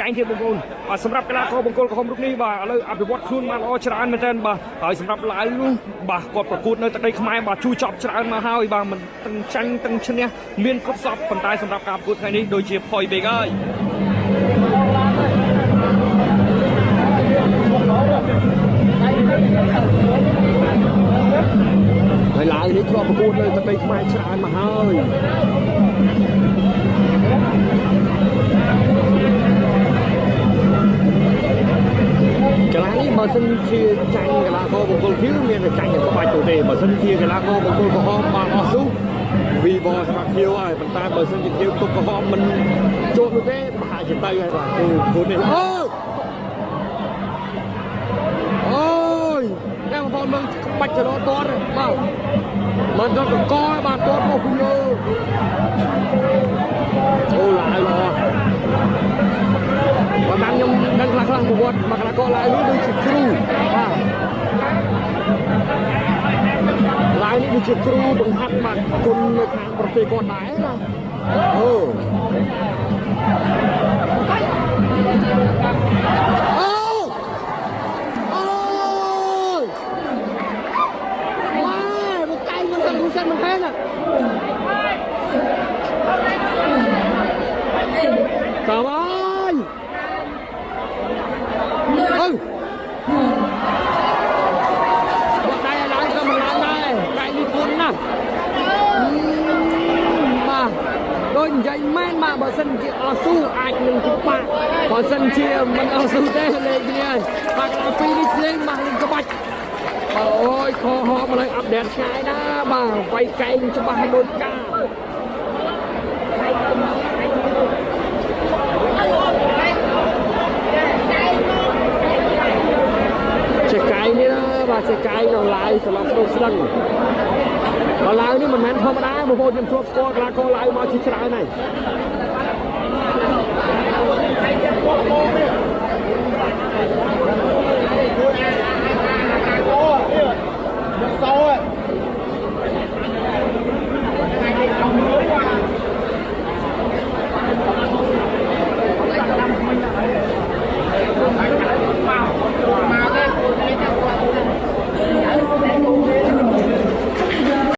ចាញ់ទៀតបងប្អូនបាទសម្រាប់កីឡាករបង្គោលក្រហមរូបនេះបាទឥឡូវអភិវឌ្ឍខ្លួនបានល្អច្រើនមែនទែនបាទហើយសម្រាប់ឡាយនោះបាទគាត់ប្រកួតនៅទឹកដីខ្មែរបាទជួយចប់ច្រើនមកហើយបាទមិនទាំងចាញ់ទាំងឈ្នះមានគ្រប់សពប៉ុន្តែសម្រាប់ការប្រកួតថ្ងៃនេះដូចជាផុយពេកហើយហើយឡាយនេះធ្លាប់ប្រកួតនៅទឹកដីខ្មែរច្រើនមកហើយកីឡានេះបើសិនជាចាញ់កីឡាករបង្គោលខៀវមានតែចាញ់តែក្បាច់ទៅទេបើសិនជាកីឡាករបង្គោលក្រហមបានអស់ស៊ូវីបសម្រាប់ខៀវហើយប៉ុន្តែបើសិនជាខៀវទុកក្រហមមិនជួបនោះទេប្រហែលជាទៅហើយបាទគូនេះអូយតែបងប្អូនមើលក្បាច់ចរតតបាទមិនដល់កកបាទតតមកពីលើអូឡាយល្អបើតាមខ្ញុំដឹងខ្លះប្រវត្តិមកកីឡាករឡាយនេះដូចជាគ្រូបាទឡាយនេះដូចជាគ្រូបង្ហាត់បាទគុណនៅខាងប្រទេសគាត់ដែរណាអូមិនថែណាតាមអើយបាក់ដៃឲ្យឡើងក៏មិនឡើងដែរដៃនេះគុណណាស់បាទដូចនិយាយមែនបាទបើសិនជាអត់ស៊ូអាចនឹងពិបាកបើសិនជាមិនអត់ស៊ូទេលេងគ្នាបាទកន្លងពីនេះលេងបាទលេងក្បាច់អូយខហមឡើយអាប់ដេតឆ្ងាយណាបាទវាយកែងច្បាស់ដូចកាចេះកែងនេះណាបាទចេះកែងនៅឡាយស្លប់ស្ដឹងបើឡាយនេះមិនមែនធម្មតាបងប្អូនខ្ញុំស្គាល់កីឡាករឡាយមកជាច្រើនហើយ